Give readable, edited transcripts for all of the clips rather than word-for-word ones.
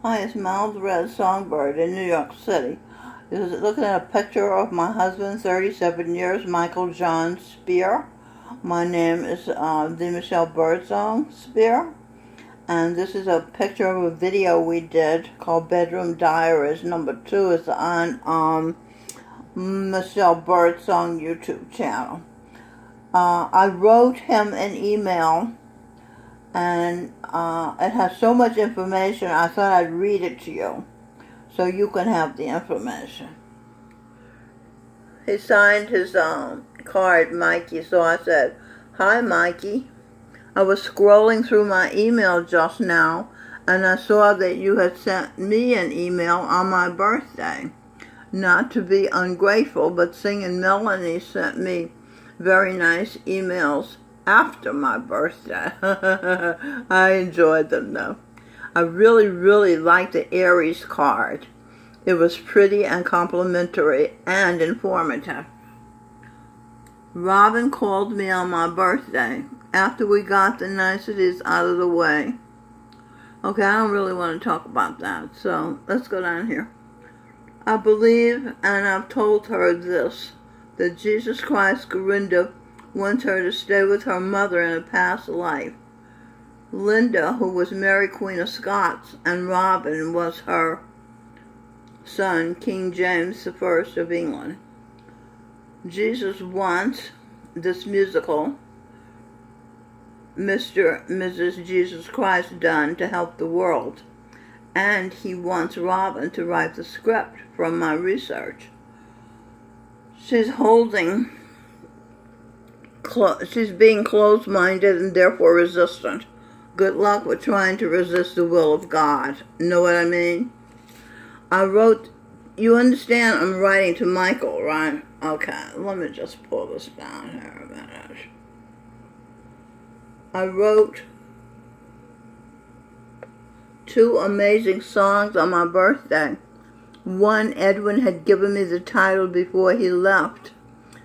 Hi, it's Mild Red Songbird in New York City. Looking at a picture of my husband, 37 years, Michael John Spear. My name is the Michelle Birdsong Spear. And this is a picture of a video we did called Bedroom Diaries. Number 2 is on Michelle Birdsong YouTube channel. I wrote him an email, and it has so much information, I thought I'd read it to you so you can have the information. He signed his card, Mikey, so I said, "Hi, Mikey. I was scrolling through my email just now, and I saw that you had sent me an email on my birthday. Not to be ungrateful, but Singing Melanie sent me very nice emails after my birthday." I enjoyed them, though. I really liked the Aries card. It was pretty and complimentary and informative. Robin called me on my birthday after we got the niceties out of the way. Okay, I don't really want to talk about that, so let's go down here. I believe, and I've told her this, that Jesus Christ Gorinda wants her to stay with her mother in a past life. Linda, who was Mary Queen of Scots, and Robin was her son, King James I of England. Jesus wants this musical, Mr. and Mrs. Jesus Christ, done to help the world. And he wants Robin to write the script from my research. She's being closed-minded and therefore resistant. Good luck with trying to resist the will of God. Know what I mean? I wrote, you understand I'm writing to Michael, right? Okay, let me just pull this down here a minute. I wrote 2 amazing songs on my birthday. One, Edwin had given me the title before he left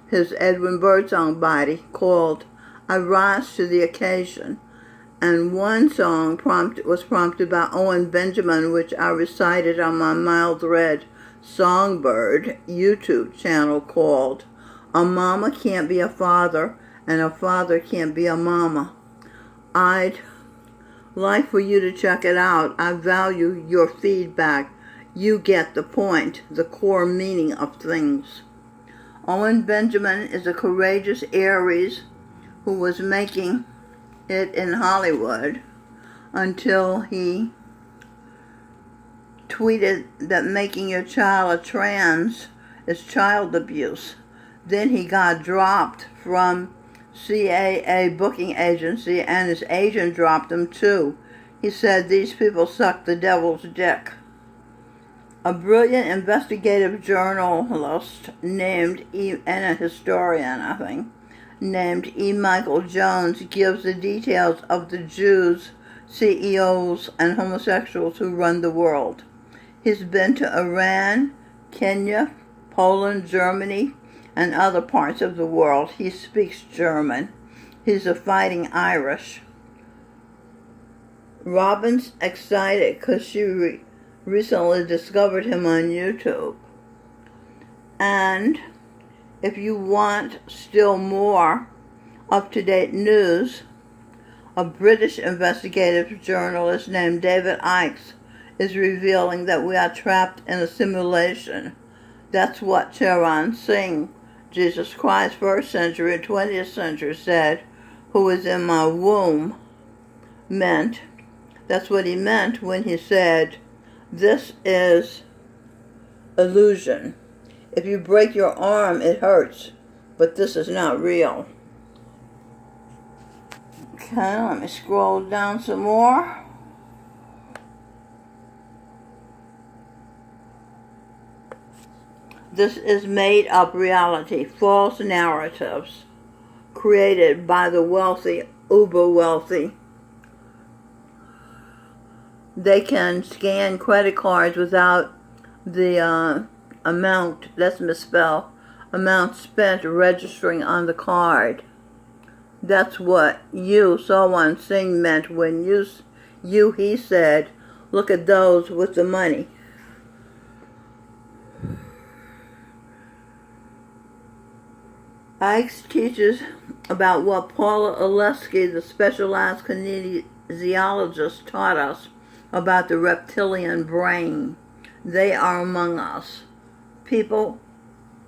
his Edwin Birdsong body, called I Rise to the Occasion. And one song was prompted by Owen Benjamin, which I recited on my Mild Red Songbird YouTube channel, called A Mama Can't Be a Father and a Father Can't Be a Mama. I'd like for you to check it out. I value your feedback. You get the point, the core meaning of things. Owen Benjamin is a courageous Aries who was making it in Hollywood until he tweeted that making your child a trans is child abuse. Then he got dropped from CAA booking agency, and his agent dropped him too. He said these people suck the devil's dick. A brilliant investigative journalist named and a historian, I think, named E. Michael Jones gives the details of the Jews, CEOs, and homosexuals who run the world. He's been to Iran, Kenya, Poland, Germany, and other parts of the world. He speaks German. He's a fighting Irish. Robin's excited because she recently discovered him on YouTube. And if you want still more up-to-date news, a British investigative journalist named David Icke is revealing that we are trapped in a simulation. That's what Charan Singh, Jesus Christ, 1st century, 20th century, said, who was in my womb, meant. That's what he meant when he said, this is illusion. If you break your arm, it hurts, but this is not real. Okay, let me scroll down some more. This is made-up reality, false narratives created by the wealthy, uber-wealthy. They can scan credit cards without the amount, that's misspelled, amount spent registering on the card. That's what you, Charan Singh, meant when he said, Look at those with the money. Ike's teaches about what Paula Oleski, the specialized kinesiologist, taught us about the reptilian brain. They are among us. People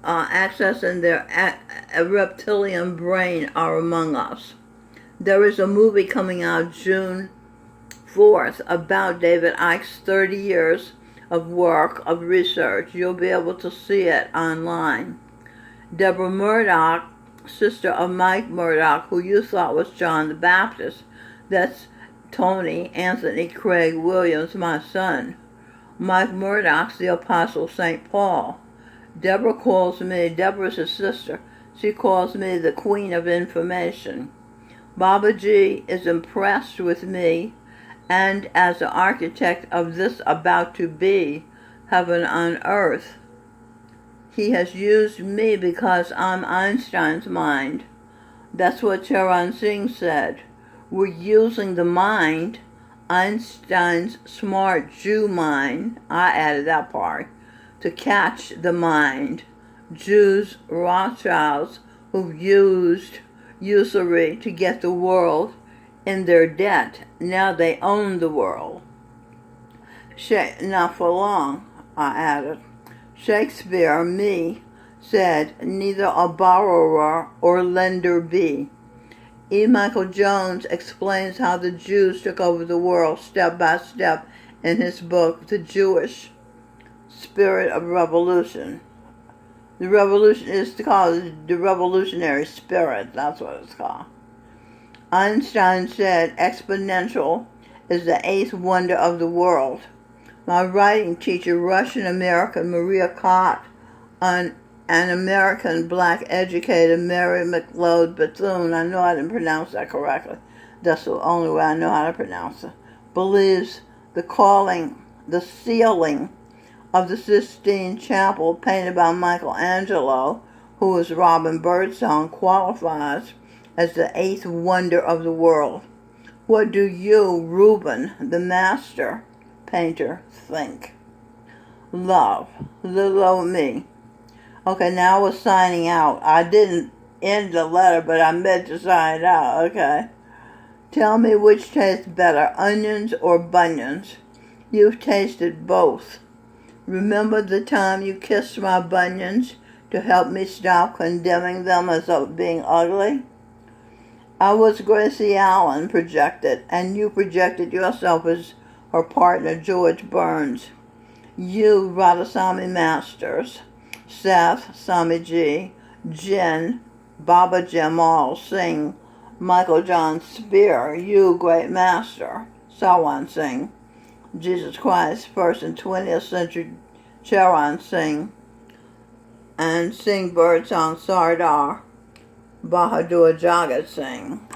accessing their reptilian brain are among us. There is a movie coming out June 4th about David Icke's 30 years of work, of research. You'll be able to see it online. Deborah Murdoch, sister of Mike Murdoch, who you thought was John the Baptist, that's Tony Anthony Craig Williams, my son. Mike Murdoch's the Apostle St. Paul. Deborah's his sister, she calls me the Queen of Information. Baba G is impressed with me, and as the architect of this about to be heaven on earth. He has used me because I'm Einstein's mind. That's what Charan Singh said. We're using the mind, Einstein's smart Jew mind, I added that part, to catch the mind. Jews, Rothschilds, who've used usury to get the world in their debt. Now they own the world. Not for long, I added. Shakespeare, me, said, neither a borrower or lender be. E. Michael Jones explains how the Jews took over the world step by step in his book, The Jewish Spirit of Revolution. The revolution is called the revolutionary spirit, that's what it's called. Einstein said exponential is the eighth wonder of the world. My writing teacher, Russian-American Maria Cott, an American black educator, Mary McLeod Bethune, I know I didn't pronounce that correctly, that's the only way I know how to pronounce it, believes the ceiling of the Sistine Chapel painted by Michelangelo, who is Robin Birdsong, qualifies as the eighth wonder of the world. What do you, Reuben, the master painter, think? Love, little old me. Okay, now we're signing out. I didn't end the letter, but I meant to sign it out, okay? Tell me which tastes better, onions or bunions? You've tasted both. Remember the time you kissed my bunions to help me stop condemning them as being ugly? I was Gracie Allen projected, and you projected yourself as her partner, George Burns. You, Radhasamy Masters, Seth, Swamiji, Jin, Baba Jamal Singh, Michael John Spear, you, Great Master, Sawan Singh, Jesus Christ, first and 20th century Charan Singh, and Singh Birdsong Sardar, Bahadur Jagat Singh.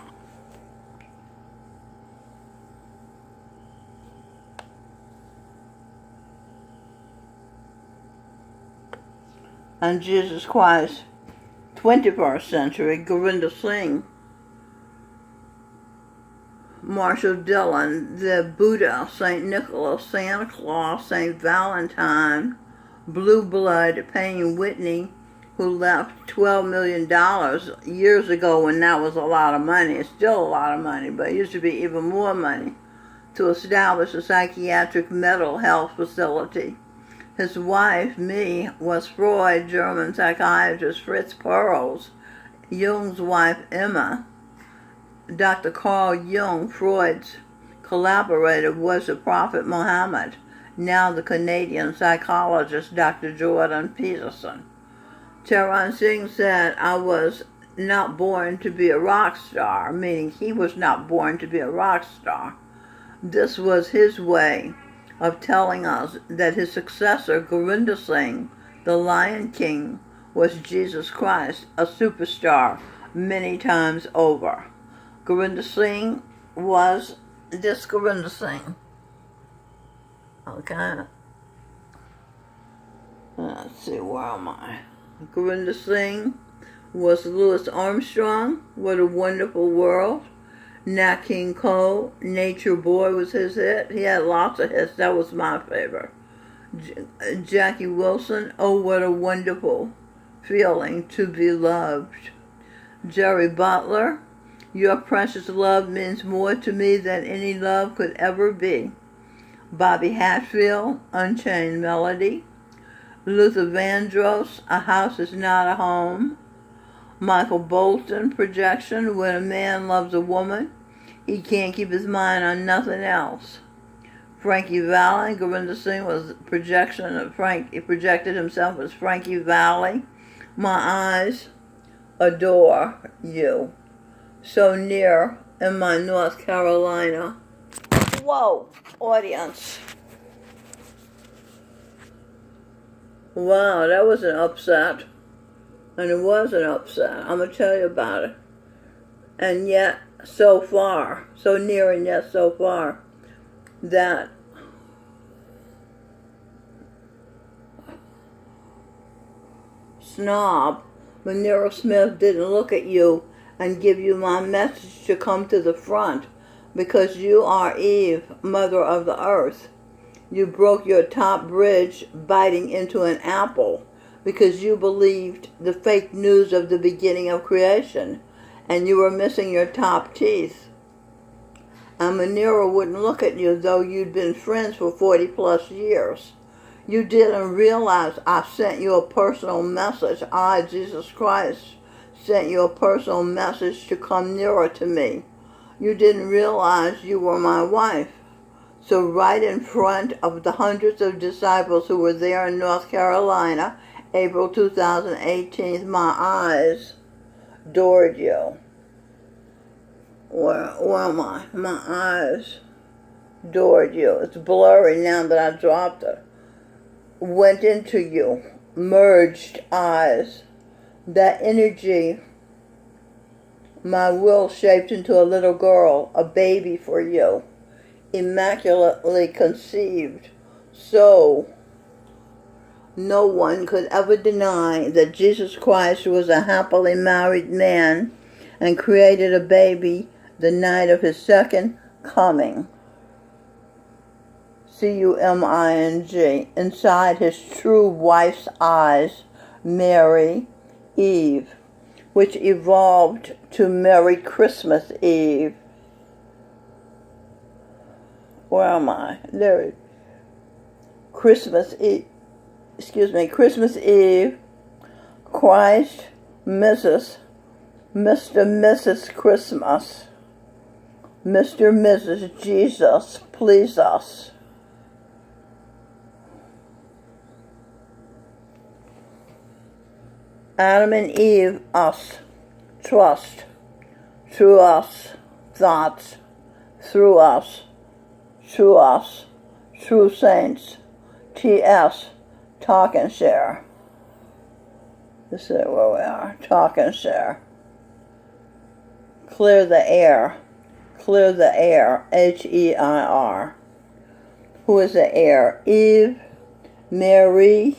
And Jesus Christ, 21st century, Gurinder Singh, Marshall Dillon, the Buddha, St. Nicholas, Santa Claus, St. Valentine, Blue Blood, Payne Whitney, who left $12 million years ago when that was a lot of money. It's still a lot of money, but it used to be even more money, to establish a psychiatric mental health facility. His wife, me, was Freud, German psychiatrist Fritz Perls, Jung's wife, Emma. Dr. Carl Jung, Freud's collaborator, was the Prophet Muhammad, now the Canadian psychologist Dr. Jordan Peterson. Charan Singh said I was not born to be a rock star, meaning he was not born to be a rock star. This was his way of telling us that his successor, Gurinder Singh, the Lion King, was Jesus Christ, a superstar many times over. Gurinder Singh was this Gurinder Singh. Okay. Let's see, where am I? Gurinder Singh was Louis Armstrong, What a Wonderful World, Nat King Cole, Nature Boy was his hit. He had lots of hits. That was my favorite. Jackie Wilson, Oh What a Wonderful Feeling to Be Loved. Jerry Butler, Your Precious Love Means More to Me Than Any Love Could Ever Be. Bobby Hatfield, Unchained Melody. Luther Vandross, A House Is Not a Home. Michael Bolton, Projection, When a Man Loves a Woman, He Can't Keep His Mind on Nothing Else. Frankie Valli, Gurinder Singh was projection of Frank. He projected himself as Frankie Valli. My Eyes Adore You. So Near in My North Carolina. Whoa, audience. Wow, that was an upset. And it was an upset. I'm going to tell you about it. And yet, so far, so near and yet so far, that snob, Manira Smith, didn't look at you and give you my message to come to the front, because you are Eve, mother of the earth. You broke your top bridge biting into an apple because you believed the fake news of the beginning of creation, and you were missing your top teeth. And Manira wouldn't look at you though you'd been friends for 40 plus years. You didn't realize I sent you a personal message. I, Jesus Christ, sent you a personal message to come nearer to me. You didn't realize you were my wife. So right in front of the hundreds of disciples who were there in North Carolina, April 2018, my eyes adored you. Where am I? My eyes adored you. It's blurry now that I dropped it. Went into you. Merged eyes. That energy, my will shaped into a little girl, a baby for you. Immaculately conceived. So no one could ever deny that Jesus Christ was a happily married man and created a baby the night of his second coming. C-U-M-I-N-G. Inside his true wife's eyes, Mary, Eve, which evolved to Merry Christmas Eve. Where am I? There. Christmas Eve. Christmas Eve. Christ, Mrs. Mr. Mrs. Christmas. Mr. Mrs. Jesus, please us. Adam and Eve, us. Trust. Through us. Thoughts. Through us. True us, true saints, TS, talk and share. This is where we are, talk and share. Clear the air, H-E-I-R. Who is the air? Eve, Mary,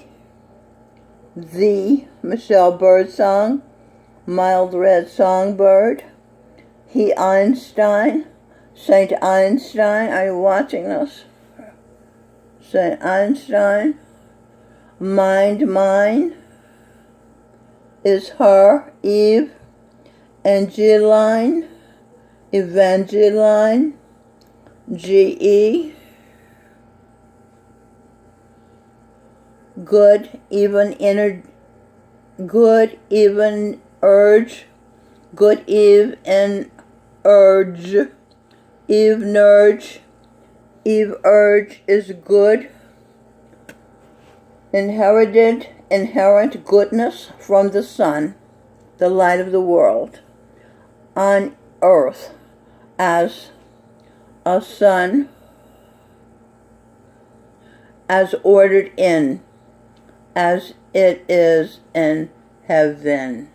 the Michelle Birdsong, Mild Red Songbird, he Einstein, Saint Einstein, are you watching this? Saint Einstein, mind mine, is her, Eve, Angeline, Evangeline, G-E, good, even urge, good Eve and urge, Eve nurge, Eve urge is good, inherent goodness from the sun, the light of the world, on earth as a sun, as ordered in, as it is in heaven.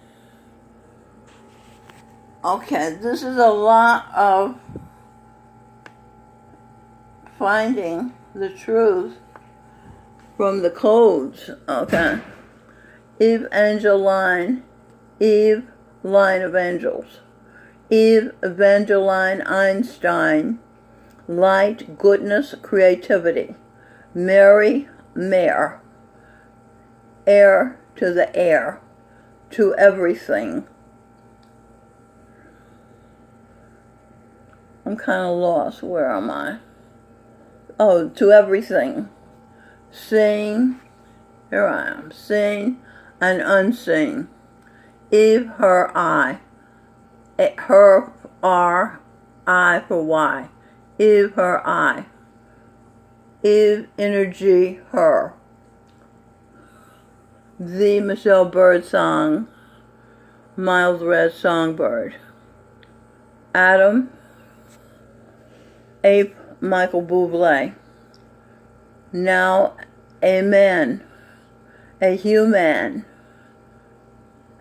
Okay, this is a lot of finding the truth from the codes, okay? Eve Angeline, Eve line of angels. Eve Evangeline Einstein, light, goodness, creativity. Mary Mare, heir to the air, to everything. I'm kind of lost. Where am I? Oh, to everything. Seen, here I am, seen and unseen. Eve, her, I. Her, R, I for Y. Eve, her, I. Eve, energy, her. The Michelle Birdsong, Miles Red Songbird. Adam, Ape, Michael Bublé. Now, a man, a human.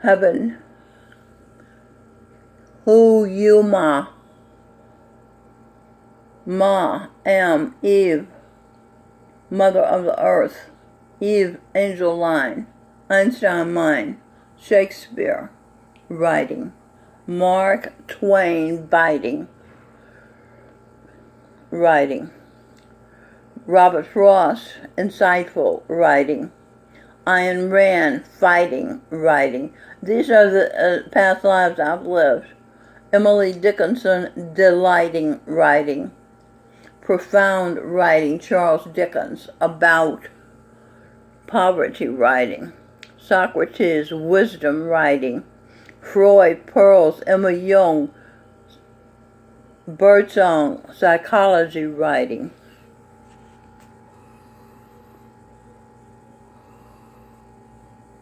Heaven, who you ma. Ma, am, Eve, mother of the earth. Eve, angel line. Einstein mind. Shakespeare, writing. Mark Twain, biting. Writing. Robert Frost, insightful, writing. Ayn Rand, fighting, writing. These are the past lives I've lived. Emily Dickinson, delighting, writing. Profound writing, Charles Dickens, about poverty, writing. Socrates, wisdom, writing. Freud, pearls, Emma Young, Birdsong, psychology, writing.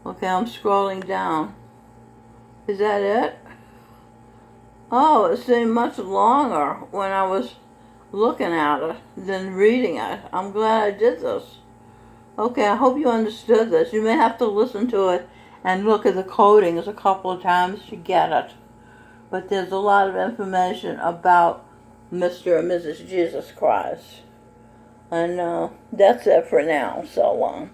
Okay, I'm scrolling down. Is that it? Oh, it seemed much longer when I was looking at it than reading it. I'm glad I did this. Okay, I hope you understood this. You may have to listen to it and look at the codings a couple of times to get it. But there's a lot of information about Mr. and Mrs. Jesus Christ. And that's it for now. So long.